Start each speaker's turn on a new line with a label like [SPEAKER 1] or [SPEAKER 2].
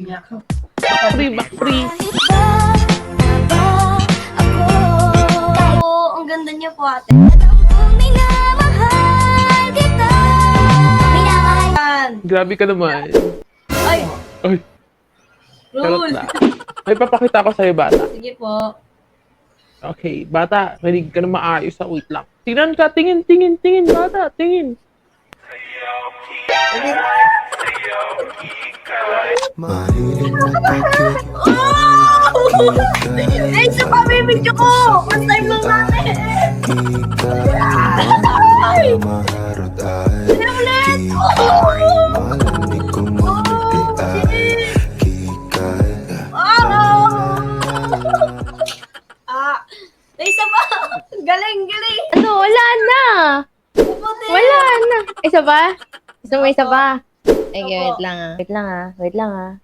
[SPEAKER 1] Free, back free.
[SPEAKER 2] Ang ganda niya po, ate.
[SPEAKER 1] Grabe ka naman.
[SPEAKER 2] Ay!
[SPEAKER 1] Ay, charot
[SPEAKER 2] Rule!
[SPEAKER 1] na. May papakita ko sa'yo, bata.
[SPEAKER 2] Sige po.
[SPEAKER 1] Okay, bata, rinig ka na maayos sa wait lang. Tingnan ka, tingin, bata, tingin.
[SPEAKER 3] Mahilig magpa-cute.
[SPEAKER 2] Ay, isa pa may video ko! First time lang natin!
[SPEAKER 3] Ay! Maharot ay Kikay Malamig kong ngumiti ay Kikay
[SPEAKER 2] Ay, isa pa! Galing!
[SPEAKER 4] Ano, wala na. Wala na. Isa pa? Isa pa? Ay, wait lang ah. Wait lang ah.